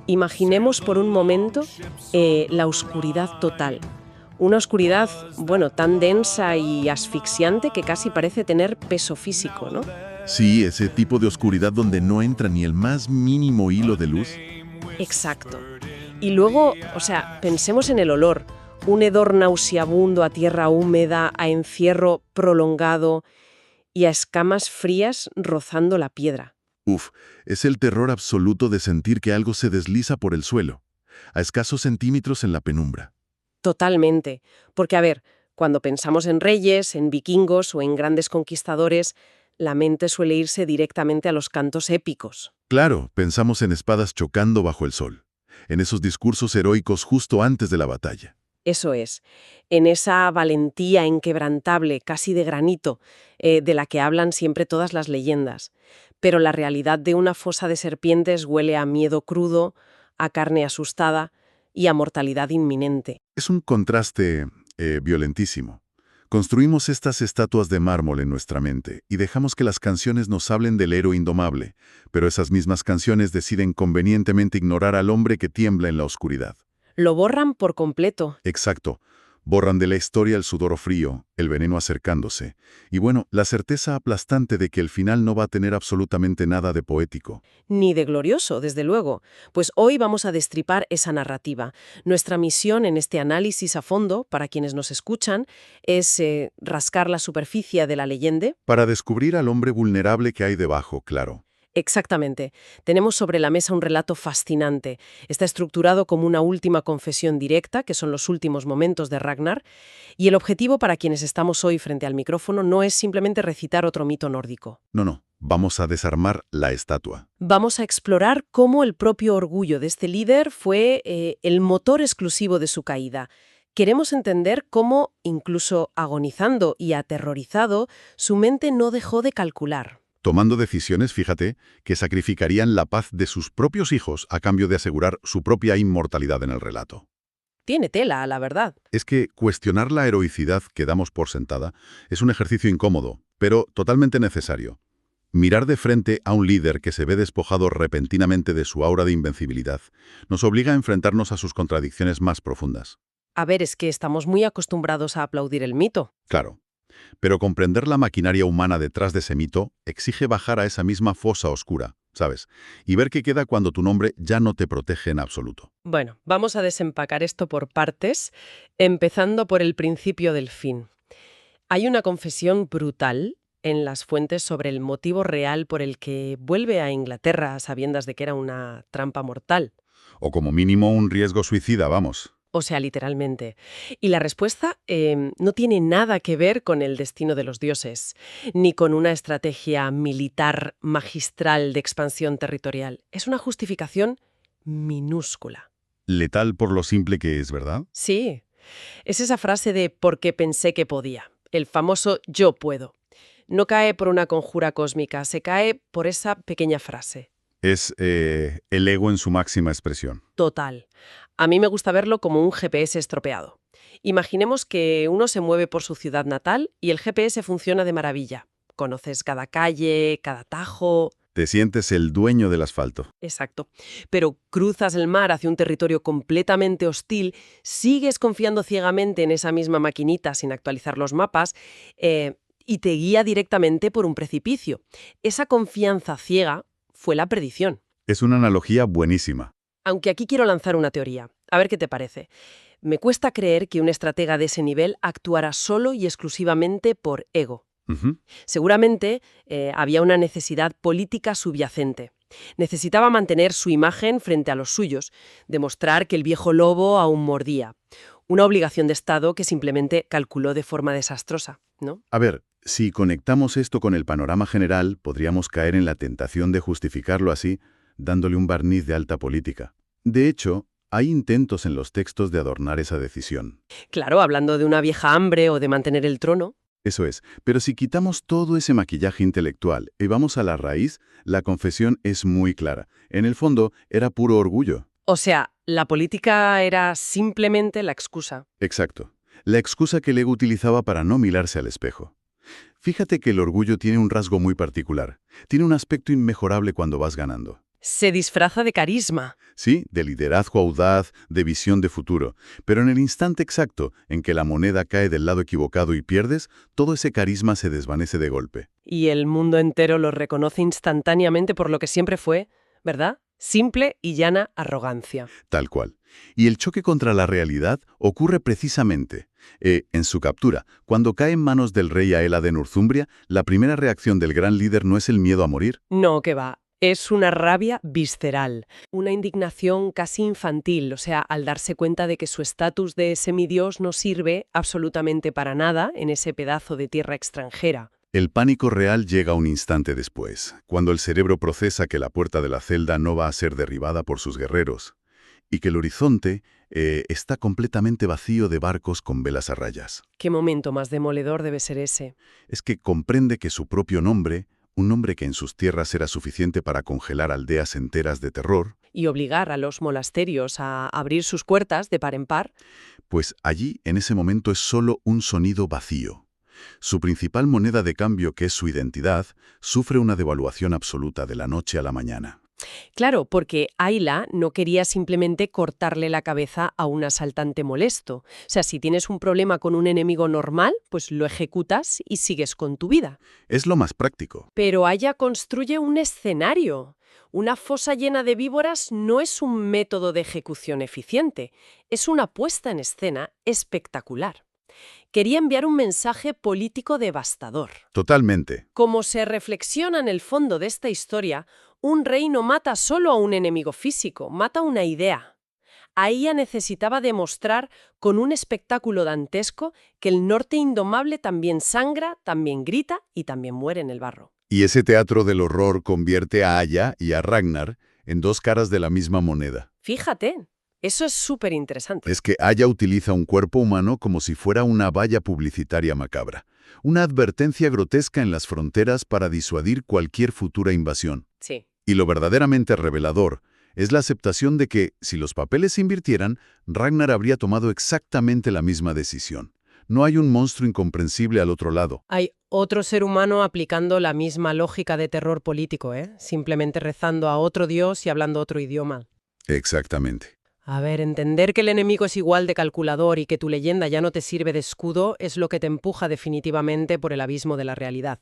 Imaginemos por un momento la oscuridad total. Una oscuridad, bueno, tan densa y asfixiante que casi parece tener peso físico, ¿no? Sí, ese tipo de oscuridad donde no entra ni el más mínimo hilo de luz. Exacto. Y luego, o sea, pensemos en el olor. Un hedor nauseabundo a tierra húmeda, a encierro prolongado y a escamas frías rozando la piedra. Uf, es el terror absoluto de sentir que algo se desliza por el suelo, a escasos centímetros en la penumbra. Totalmente. Porque, a ver, cuando pensamos en reyes, en vikingos o en grandes conquistadores, la mente suele irse directamente a los cantos épicos. Claro, pensamos en espadas chocando bajo el sol, en esos discursos heroicos justo antes de la batalla. Eso es, en esa valentía inquebrantable, casi de granito, de la que hablan siempre todas las leyendas. Pero la realidad de una fosa de serpientes huele a miedo crudo, a carne asustada y a mortalidad inminente. Es un contraste violentísimo. Construimos estas estatuas de mármol en nuestra mente y dejamos que las canciones nos hablen del héroe indomable, pero esas mismas canciones deciden convenientemente ignorar al hombre que tiembla en la oscuridad. Lo borran por completo. Exacto. Borran de la historia el sudor frío, el veneno acercándose, y bueno, la certeza aplastante de que el final no va a tener absolutamente nada de poético. Ni de glorioso, desde luego. Pues hoy vamos a destripar esa narrativa. Nuestra misión en este análisis a fondo, para quienes nos escuchan, es rascar la superficie de la leyenda. Para descubrir al hombre vulnerable que hay debajo, claro. Exactamente. Tenemos sobre la mesa un relato fascinante. Está estructurado como una última confesión directa, que son los últimos momentos de Ragnar, y el objetivo para quienes estamos hoy frente al micrófono no es simplemente recitar otro mito nórdico. No. Vamos a desarmar la estatua. Vamos a explorar cómo el propio orgullo de este líder fue el motor exclusivo de su caída. Queremos entender cómo, incluso agonizando y aterrorizado, su mente no dejó de calcular. Tomando decisiones, fíjate, que sacrificarían la paz de sus propios hijos a cambio de asegurar su propia inmortalidad en el relato. Tiene tela, la verdad. Es que cuestionar la heroicidad que damos por sentada es un ejercicio incómodo, pero totalmente necesario. Mirar de frente a un líder que se ve despojado repentinamente de su aura de invencibilidad nos obliga a enfrentarnos a sus contradicciones más profundas. A ver, es que estamos muy acostumbrados a aplaudir el mito. Claro. Pero comprender la maquinaria humana detrás de ese mito exige bajar a esa misma fosa oscura, ¿sabes? Y ver qué queda cuando tu nombre ya no te protege en absoluto. Bueno, vamos a desempacar esto por partes, empezando por el principio del fin. Hay una confesión brutal en las fuentes sobre el motivo real por el que vuelve a Inglaterra a sabiendas de que era una trampa mortal. O como mínimo un riesgo suicida, vamos. O sea, literalmente. Y la respuesta no tiene nada que ver con el destino de los dioses, ni con una estrategia militar magistral de expansión territorial. Es una justificación minúscula. Letal por lo simple que es, ¿verdad? Sí, es esa frase de porque pensé que podía, el famoso yo puedo. No cae por una conjura cósmica, se cae por esa pequeña frase. Es el ego en su máxima expresión. Total. A mí me gusta verlo como un GPS estropeado. Imaginemos que uno se mueve por su ciudad natal y el GPS funciona de maravilla. Conoces cada calle, cada tajo. Te sientes el dueño del asfalto. Exacto. Pero cruzas el mar hacia un territorio completamente hostil, sigues confiando ciegamente en esa misma maquinita sin actualizar los mapas y te guía directamente por un precipicio. Esa confianza ciega fue la perdición. Es una analogía buenísima. Aunque aquí quiero lanzar una teoría. A ver qué te parece. Me cuesta creer que un estratega de ese nivel actuara solo y exclusivamente por ego. Seguramente había una necesidad política subyacente. Necesitaba mantener su imagen frente a los suyos, demostrar que el viejo lobo aún mordía. Una obligación de Estado que simplemente calculó de forma desastrosa, ¿no? A ver, si conectamos esto con el panorama general, podríamos caer en la tentación de justificarlo así, dándole un barniz de alta política. De hecho, hay intentos en los textos de adornar esa decisión. Claro, hablando de una vieja hambre o de mantener el trono. Eso es, pero si quitamos todo ese maquillaje intelectual y vamos a la raíz, la confesión es muy clara. En el fondo, era puro orgullo. O sea, la política era simplemente la excusa. Exacto. La excusa que el ego utilizaba para no mirarse al espejo. Fíjate que el orgullo tiene un rasgo muy particular. Tiene un aspecto inmejorable cuando vas ganando. Se disfraza de carisma. Sí, de liderazgo audaz, de visión de futuro. Pero en el instante exacto en que la moneda cae del lado equivocado y pierdes, todo ese carisma se desvanece de golpe. Y el mundo entero lo reconoce instantáneamente por lo que siempre fue, ¿verdad? Simple y llana arrogancia. Tal cual. Y el choque contra la realidad ocurre precisamente en su captura. Cuando cae en manos del rey Aela de Northumbria, la primera reacción del gran líder no es el miedo a morir. No, que va. Es una rabia visceral, una indignación casi infantil, o sea, al darse cuenta de que su estatus de semidios no sirve absolutamente para nada en ese pedazo de tierra extranjera. El pánico real llega un instante después, cuando el cerebro procesa que la puerta de la celda no va a ser derribada por sus guerreros, y que el horizonte está completamente vacío de barcos con velas a rayas. ¿Qué momento más demoledor debe ser ese? Es que comprende que su propio nombre, un nombre que en sus tierras era suficiente para congelar aldeas enteras de terror, Y obligar a los monasterios a abrir sus puertas de par en par. pues allí, en ese momento, es solo un sonido vacío. Su principal moneda de cambio, que es su identidad, sufre una devaluación absoluta de la noche a la mañana. Claro, porque Ayla no quería simplemente cortarle la cabeza a un asaltante molesto. O sea, si tienes un problema con un enemigo normal, pues lo ejecutas y sigues con tu vida. Es lo más práctico. Pero Aya construye un escenario. Una fosa llena de víboras no es un método de ejecución eficiente, es una puesta en escena espectacular. Quería enviar un mensaje político devastador. Totalmente. Como se reflexiona en el fondo de esta historia, un rey no mata solo a un enemigo físico, mata una idea. Aya necesitaba demostrar con un espectáculo dantesco que el norte indomable también sangra, también grita y también muere en el barro. Y ese teatro del horror convierte a Aya y a Ragnar en dos caras de la misma moneda. Fíjate, eso es súper interesante. Es que Aya utiliza un cuerpo humano como si fuera una valla publicitaria macabra, una advertencia grotesca en las fronteras para disuadir cualquier futura invasión. Sí. Y lo verdaderamente revelador es la aceptación de que, si los papeles se invirtieran, Ragnar habría tomado exactamente la misma decisión. No hay un monstruo incomprensible al otro lado. Hay otro ser humano aplicando la misma lógica de terror político, simplemente rezando a otro dios y hablando otro idioma. Exactamente. A ver, entender que el enemigo es igual de calculador y que tu leyenda ya no te sirve de escudo es lo que te empuja definitivamente por el abismo de la realidad.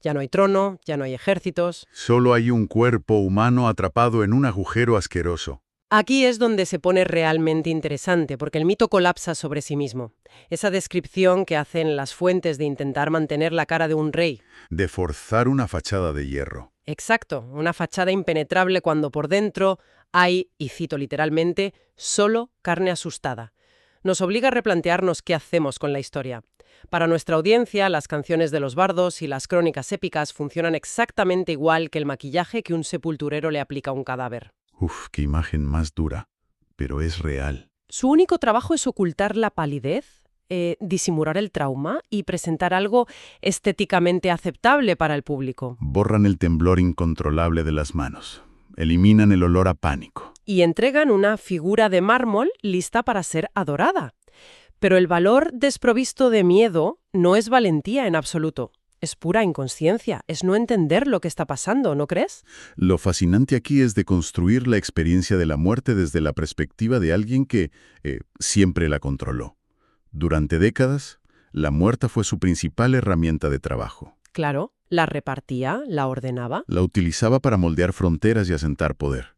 Ya no hay trono, ya no hay ejércitos. Solo hay un cuerpo humano atrapado en un agujero asqueroso. Aquí es donde se pone realmente interesante, porque el mito colapsa sobre sí mismo. Esa descripción que hacen las fuentes de intentar mantener la cara de un rey. De forzar una fachada de hierro. Exacto, una fachada impenetrable cuando por dentro hay, y cito literalmente, solo carne asustada. Nos obliga a replantearnos qué hacemos con la historia. Para nuestra audiencia, las canciones de los bardos y las crónicas épicas funcionan exactamente igual que el maquillaje que un sepulturero le aplica a un cadáver. Uf, qué imagen más dura. Pero es real. Su único trabajo es ocultar la palidez, disimular el trauma y presentar algo estéticamente aceptable para el público. Borran el temblor incontrolable de las manos. Eliminan el olor a pánico. Y entregan una figura de mármol lista para ser adorada. Pero el valor desprovisto de miedo no es valentía en absoluto. Es pura inconsciencia, es no entender lo que está pasando, ¿no crees? Lo fascinante aquí es de construir la experiencia de la muerte desde la perspectiva de alguien que siempre la controló. Durante décadas, la muerte fue su principal herramienta de trabajo. Claro, la repartía, la ordenaba. La utilizaba para moldear fronteras y asentar poder.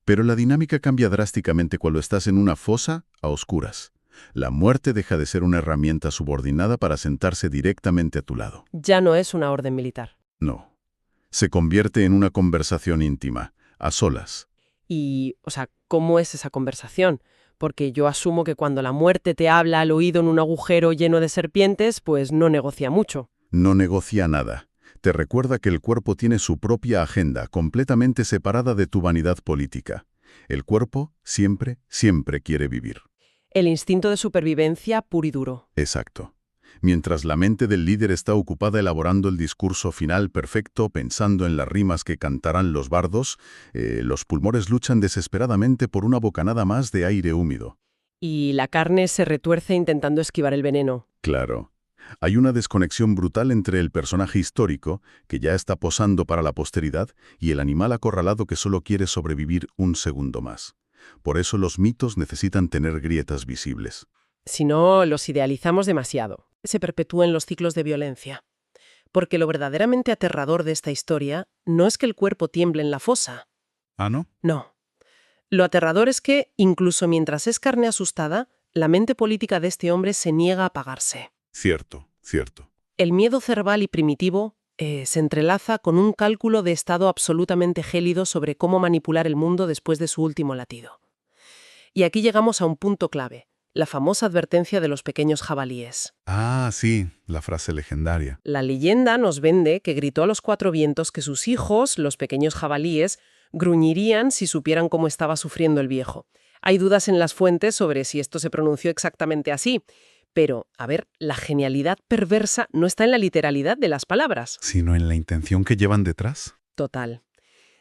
Pero la dinámica cambia drásticamente cuando estás en una fosa a oscuras. La muerte deja de ser una herramienta subordinada para sentarse directamente a tu lado. Ya no es una orden militar. No. Se convierte en una conversación íntima, a solas. Y, ¿cómo es esa conversación? Porque yo asumo que cuando la muerte te habla al oído en un agujero lleno de serpientes, pues no negocia mucho. No negocia nada. Te recuerda que el cuerpo tiene su propia agenda, completamente separada de tu vanidad política. El cuerpo siempre, siempre quiere vivir. El instinto de supervivencia puro y duro. Exacto. Mientras la mente del líder está ocupada elaborando el discurso final perfecto, pensando en las rimas que cantarán los bardos, los pulmones luchan desesperadamente por una bocanada más de aire húmedo. Y la carne se retuerce intentando esquivar el veneno. Claro. Hay una desconexión brutal entre el personaje histórico, que ya está posando para la posteridad, y el animal acorralado que solo quiere sobrevivir un segundo más. Por eso los mitos necesitan tener grietas visibles. Si no, los idealizamos demasiado. Se perpetúan los ciclos de violencia. Porque lo verdaderamente aterrador de esta historia no es que el cuerpo tiemble en la fosa. ¿Ah, no? No. Lo aterrador es que, incluso mientras es carne asustada, la mente política de este hombre se niega a apagarse. Cierto, cierto. El miedo cerval y primitivo se entrelaza con un cálculo de estado absolutamente gélido sobre cómo manipular el mundo después de su último latido. Y aquí llegamos a un punto clave, la famosa advertencia de los pequeños jabalíes. Ah, sí, la frase legendaria. La leyenda nos vende que gritó a los cuatro vientos que sus hijos, los pequeños jabalíes, gruñirían si supieran cómo estaba sufriendo el viejo. Hay dudas en las fuentes sobre si esto se pronunció exactamente así, pero, a ver, la genialidad perversa no está en la literalidad de las palabras. Sino en la intención que llevan detrás. Total.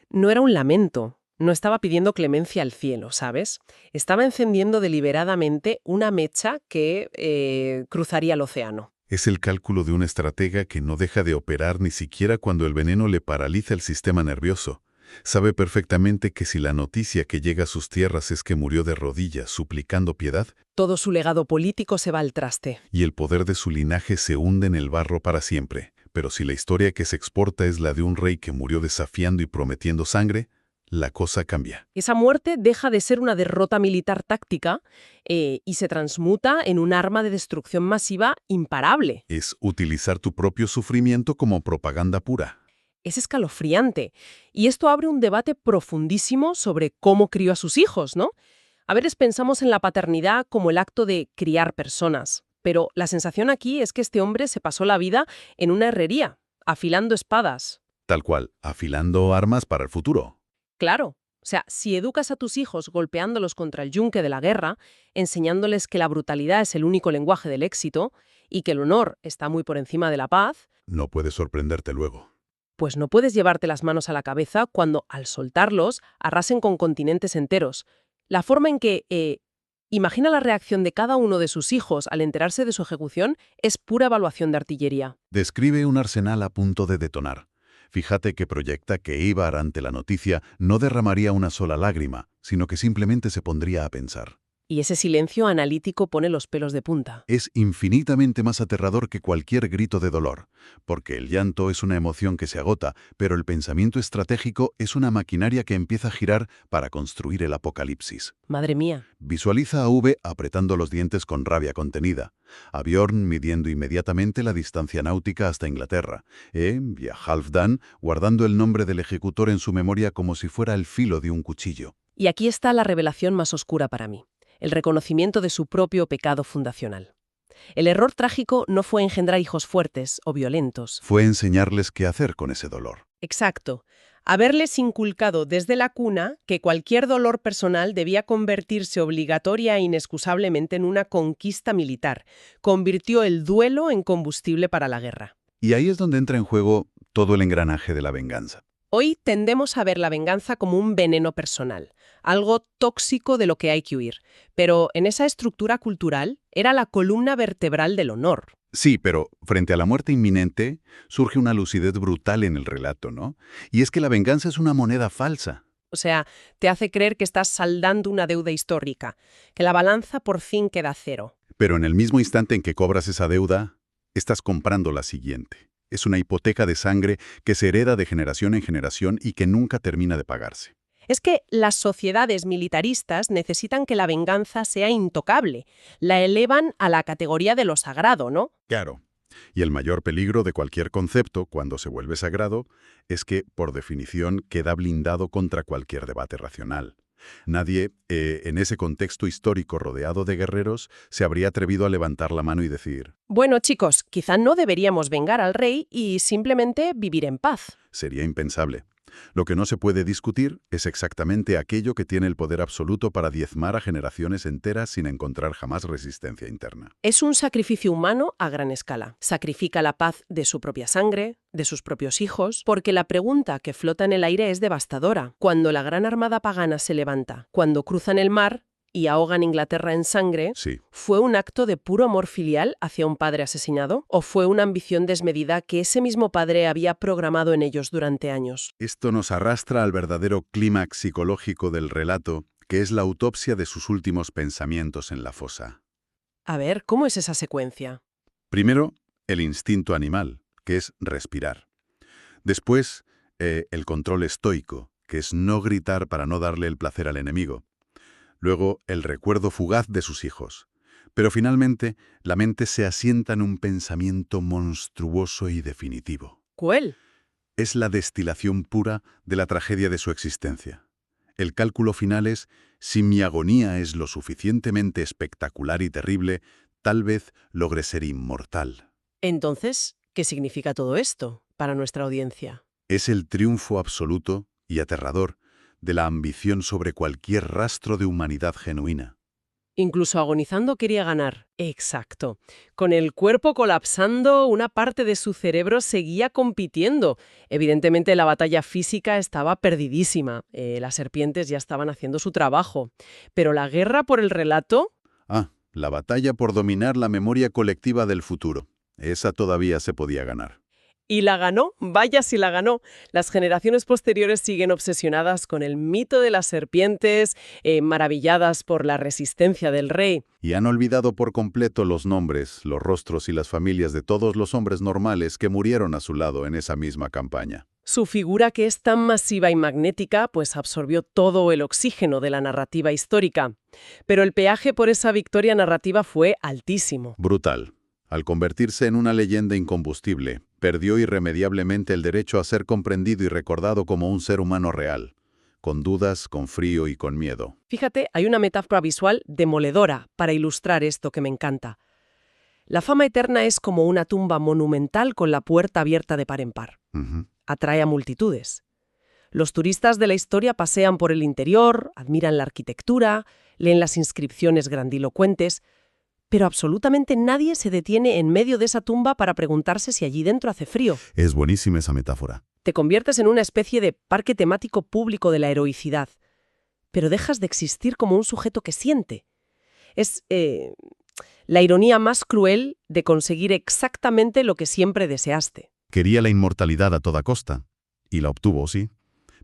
No era un lamento, no estaba pidiendo clemencia al cielo, ¿sabes? Estaba encendiendo deliberadamente una mecha que cruzaría el océano. Es el cálculo de un estratega que no deja de operar ni siquiera cuando el veneno le paraliza el sistema nervioso. Sabe perfectamente que si la noticia que llega a sus tierras es que murió de rodillas suplicando piedad, Todo su legado político se va al traste. y el poder de su linaje se hunde en el barro para siempre. Pero si la historia que se exporta es la de un rey que murió desafiando y prometiendo sangre, la cosa cambia. Esa muerte deja de ser una derrota militar táctica y se transmuta en un arma de destrucción masiva imparable. Es utilizar tu propio sufrimiento como propaganda pura. Es escalofriante. Y esto abre un debate profundísimo sobre cómo crió a sus hijos, ¿no? A veces pensamos en la paternidad como el acto de criar personas, pero la sensación aquí es que este hombre se pasó la vida en una herrería, afilando espadas. Tal cual, afilando armas para el futuro. Claro. O sea, si educas a tus hijos golpeándolos contra el yunque de la guerra, enseñándoles que la brutalidad es el único lenguaje del éxito y que el honor está muy por encima de la paz, No puede sorprenderte luego. pues no puedes llevarte las manos a la cabeza cuando, al soltarlos, arrasen con continentes enteros. La forma en que imagina la reacción de cada uno de sus hijos al enterarse de su ejecución es pura evaluación de artillería. Describe un arsenal a punto de detonar. Fíjate que proyecta que Ibar ante la noticia no derramaría una sola lágrima, sino que simplemente se pondría a pensar. Y ese silencio analítico pone los pelos de punta. Es infinitamente más aterrador que cualquier grito de dolor, porque el llanto es una emoción que se agota, pero el pensamiento estratégico es una maquinaria que empieza a girar para construir el apocalipsis. Madre mía. Visualiza a V apretando los dientes con rabia contenida, a Bjorn midiendo inmediatamente la distancia náutica hasta Inglaterra, y a Halfdan guardando el nombre del ejecutor en su memoria como si fuera el filo de un cuchillo. Y aquí está la revelación más oscura para mí. El reconocimiento de su propio pecado fundacional. El error trágico no fue engendrar hijos fuertes o violentos. Fue enseñarles qué hacer con ese dolor. Exacto. Haberles inculcado desde la cuna que cualquier dolor personal debía convertirse obligatoria e inexcusablemente en una conquista militar. Convirtió el duelo en combustible para la guerra. Y ahí es donde entra en juego todo el engranaje de la venganza. Hoy tendemos a ver la venganza como un veneno personal, algo tóxico de lo que hay que huir. Pero en esa estructura cultural era la columna vertebral del honor. Sí, pero frente a la muerte inminente surge una lucidez brutal en el relato, ¿no? Y es que la venganza es una moneda falsa. O sea, te hace creer que estás saldando una deuda histórica, que la balanza por fin queda cero. Pero en el mismo instante en que cobras esa deuda, estás comprando la siguiente. Es una hipoteca de sangre que se hereda de generación en generación y que nunca termina de pagarse. Es que las sociedades militaristas necesitan que la venganza sea intocable. La elevan a la categoría de lo sagrado, ¿no? Claro. Y el mayor peligro de cualquier concepto, cuando se vuelve sagrado, es que, por definición, queda blindado contra cualquier debate racional. Nadie, en ese contexto histórico rodeado de guerreros, se habría atrevido a levantar la mano y decir: Bueno, chicos, quizá no deberíamos vengar al rey y simplemente vivir en paz. sería impensable. Lo que no se puede discutir es exactamente aquello que tiene el poder absoluto para diezmar a generaciones enteras sin encontrar jamás resistencia interna. Es un sacrificio humano a gran escala. Sacrifica la paz de su propia sangre, de sus propios hijos, porque la pregunta que flota en el aire es devastadora. Cuando la gran armada pagana se levanta, cuando cruzan el mar y ahogan Inglaterra en sangre, Sí. ¿fue un acto de puro amor filial hacia un padre asesinado? ¿O fue una ambición desmedida que ese mismo padre había programado en ellos durante años? Esto nos arrastra al verdadero clímax psicológico del relato, que es la autopsia de sus últimos pensamientos en la fosa. A ver, ¿cómo es esa secuencia? Primero, el instinto animal, que es respirar. Después, el control estoico, que es no gritar para no darle el placer al enemigo. Luego, el recuerdo fugaz de sus hijos. Pero finalmente, la mente se asienta en un pensamiento monstruoso y definitivo. ¿Cuál? Es la destilación pura de la tragedia de su existencia. El cálculo final es, si mi agonía es lo suficientemente espectacular y terrible, tal vez logre ser inmortal. Entonces, ¿qué significa todo esto para nuestra audiencia? Es el triunfo absoluto y aterrador de la ambición sobre cualquier rastro de humanidad genuina. Incluso agonizando quería ganar. Exacto. Con el cuerpo colapsando, una parte de su cerebro seguía compitiendo. Evidentemente la batalla física estaba perdidísima. Las serpientes ya estaban haciendo su trabajo. Pero la guerra por el relato... La batalla por dominar la memoria colectiva del futuro. Esa todavía se podía ganar. Y la ganó, vaya si la ganó. Las generaciones posteriores siguen obsesionadas con el mito de las serpientes, maravilladas por la resistencia del rey. Y han olvidado por completo los nombres, los rostros y las familias de todos los hombres normales que murieron a su lado en esa misma campaña. Su figura, que es tan masiva y magnética, pues absorbió todo el oxígeno de la narrativa histórica. Pero el peaje por esa victoria narrativa fue altísimo. Brutal. Al convertirse en una leyenda incombustible, perdió irremediablemente el derecho a ser comprendido y recordado como un ser humano real, con dudas, con frío y con miedo. Fíjate, hay una metáfora visual demoledora para ilustrar esto que me encanta. La fama eterna es como una tumba monumental con la puerta abierta de par en par. Atrae a multitudes. Los turistas de la historia pasean por el interior, admiran la arquitectura, leen las inscripciones grandilocuentes, pero absolutamente nadie se detiene en medio de esa tumba para preguntarse si allí dentro hace frío. Es buenísima esa metáfora. Te conviertes en una especie de parque temático público de la heroicidad, pero dejas de existir como un sujeto que siente. Es la ironía más cruel de conseguir exactamente lo que siempre deseaste. Quería la inmortalidad a toda costa, y la obtuvo, sí,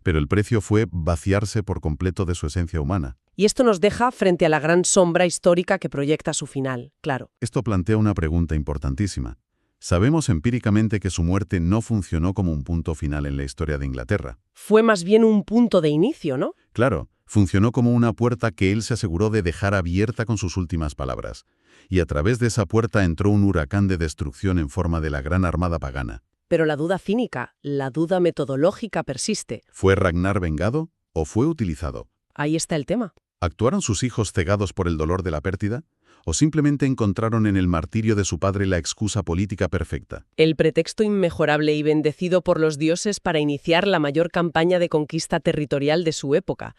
pero el precio fue vaciarse por completo de su esencia humana. Y esto nos deja frente a la gran sombra histórica que proyecta su final, claro. Esto plantea una pregunta importantísima. Sabemos empíricamente que su muerte no funcionó como un punto final en la historia de Inglaterra. Fue más bien un punto de inicio, ¿no? Claro, funcionó como una puerta que él se aseguró de dejar abierta con sus últimas palabras. Y a través de esa puerta entró un huracán de destrucción en forma de la Gran Armada pagana. Pero la duda cínica, la duda metodológica persiste. ¿Fue Ragnar vengado o fue utilizado? Ahí está el tema. ¿Actuaron sus hijos cegados por el dolor de la pérdida? ¿O simplemente encontraron en el martirio de su padre la excusa política perfecta? El pretexto inmejorable y bendecido por los dioses para iniciar la mayor campaña de conquista territorial de su época.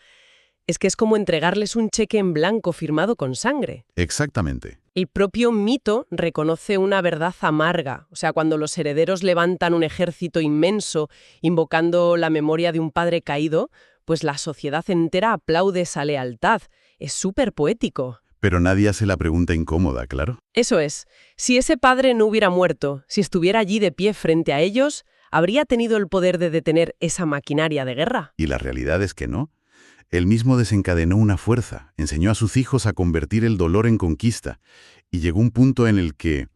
Es que es como entregarles un cheque en blanco firmado con sangre. Exactamente. El propio mito reconoce una verdad amarga. O sea, cuando los herederos levantan un ejército inmenso invocando la memoria de un padre caído, pues la sociedad entera aplaude esa lealtad. Es súper poético. Pero nadie hace la pregunta incómoda, claro. Eso es. Si ese padre no hubiera muerto, si estuviera allí de pie frente a ellos, ¿habría tenido el poder de detener esa maquinaria de guerra? Y la realidad es que no. Él mismo desencadenó una fuerza, enseñó a sus hijos a convertir el dolor en conquista, y llegó un punto en el que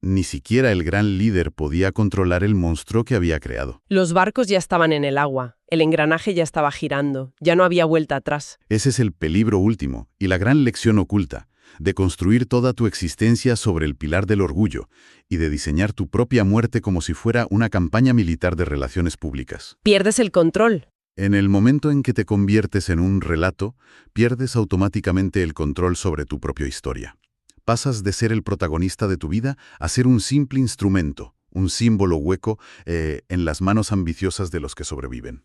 ni siquiera el gran líder podía controlar el monstruo que había creado. Los barcos ya estaban en el agua, el engranaje ya estaba girando, ya no había vuelta atrás. Ese es el peligro último y la gran lección oculta, de construir toda tu existencia sobre el pilar del orgullo y de diseñar tu propia muerte como si fuera una campaña militar de relaciones públicas. Pierdes el control. En el momento en que te conviertes en un relato, pierdes automáticamente el control sobre tu propia historia. Pasas de ser el protagonista de tu vida a ser un simple instrumento, un símbolo hueco en las manos ambiciosas de los que sobreviven.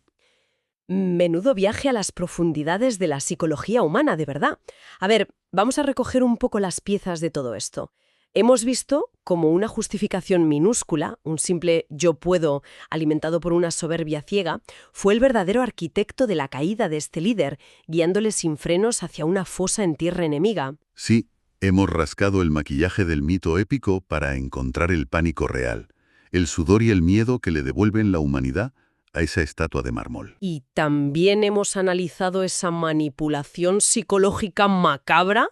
Menudo viaje a las profundidades de la psicología humana, de verdad. A ver, vamos a recoger un poco las piezas de todo esto. Hemos visto como una justificación minúscula, un simple yo puedo alimentado por una soberbia ciega, fue el verdadero arquitecto de la caída de este líder, guiándole sin frenos hacia una fosa en tierra enemiga. Sí, hemos rascado el maquillaje del mito épico para encontrar el pánico real, el sudor y el miedo que le devuelven la humanidad a esa estatua de mármol. Y también hemos analizado esa manipulación psicológica macabra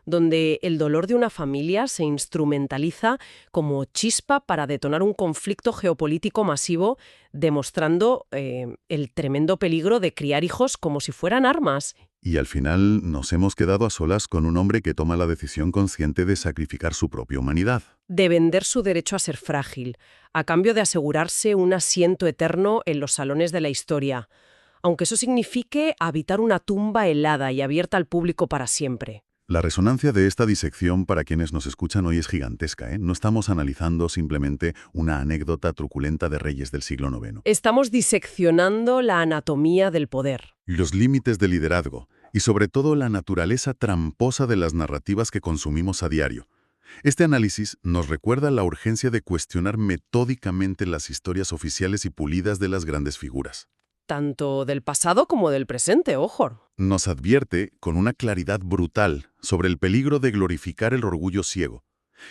donde el dolor de una familia se instrumentaliza como chispa para detonar un conflicto geopolítico masivo, demostrando el tremendo peligro de criar hijos como si fueran armas. Y al final nos hemos quedado a solas con un hombre que toma la decisión consciente de sacrificar su propia humanidad. De vender su derecho a ser frágil, a cambio de asegurarse un asiento eterno en los salones de la historia, aunque eso signifique habitar una tumba helada y abierta al público para siempre. La resonancia de esta disección para quienes nos escuchan hoy es gigantesca, ¿eh? No estamos analizando simplemente una anécdota truculenta de reyes del siglo IX. Estamos diseccionando la anatomía del poder. Los límites del liderazgo y sobre todo la naturaleza tramposa de las narrativas que consumimos a diario. Este análisis nos recuerda la urgencia de cuestionar metódicamente las historias oficiales y pulidas de las grandes figuras. Tanto del pasado como del presente, ojo. Nos advierte con una claridad brutal sobre el peligro de glorificar el orgullo ciego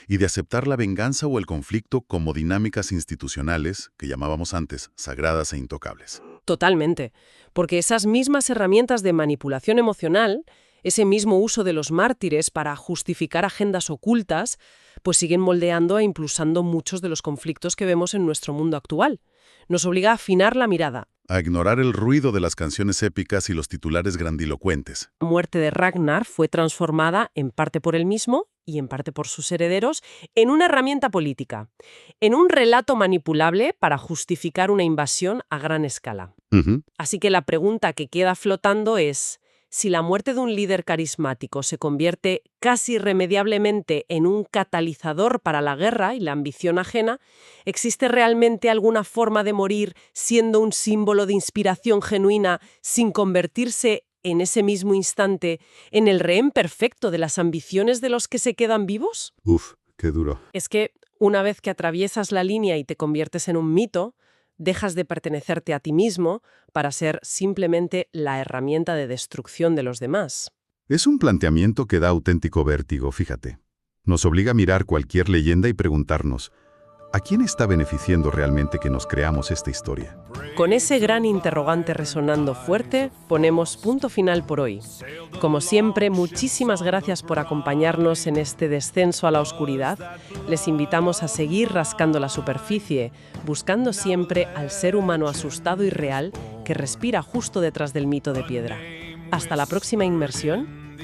y de aceptar la venganza o el conflicto como dinámicas institucionales, que llamábamos antes, sagradas e intocables. Totalmente, porque esas mismas herramientas de manipulación emocional, ese mismo uso de los mártires para justificar agendas ocultas, pues siguen moldeando e impulsando muchos de los conflictos que vemos en nuestro mundo actual. Nos obliga a afinar la mirada. A ignorar el ruido de las canciones épicas y los titulares grandilocuentes. La muerte de Ragnar fue transformada, en parte por él mismo y en parte por sus herederos, en una herramienta política, en un relato manipulable para justificar una invasión a gran escala. Así que la pregunta que queda flotando es: si la muerte de un líder carismático se convierte casi irremediablemente en un catalizador para la guerra y la ambición ajena, ¿existe realmente alguna forma de morir siendo un símbolo de inspiración genuina sin convertirse en ese mismo instante en el rehén perfecto de las ambiciones de los que se quedan vivos? Uf, qué duro. Es que una vez que atraviesas la línea y te conviertes en un mito, dejas de pertenecerte a ti mismo para ser simplemente la herramienta de destrucción de los demás. Es un planteamiento que da auténtico vértigo, fíjate. Nos obliga a mirar cualquier leyenda y preguntarnos, ¿a quién está beneficiando realmente que nos creamos esta historia? Con ese gran interrogante resonando fuerte, ponemos punto final por hoy. Como siempre, muchísimas gracias por acompañarnos en este descenso a la oscuridad. Les invitamos a seguir rascando la superficie, buscando siempre al ser humano asustado y real que respira justo detrás del mito de piedra. Hasta la próxima inmersión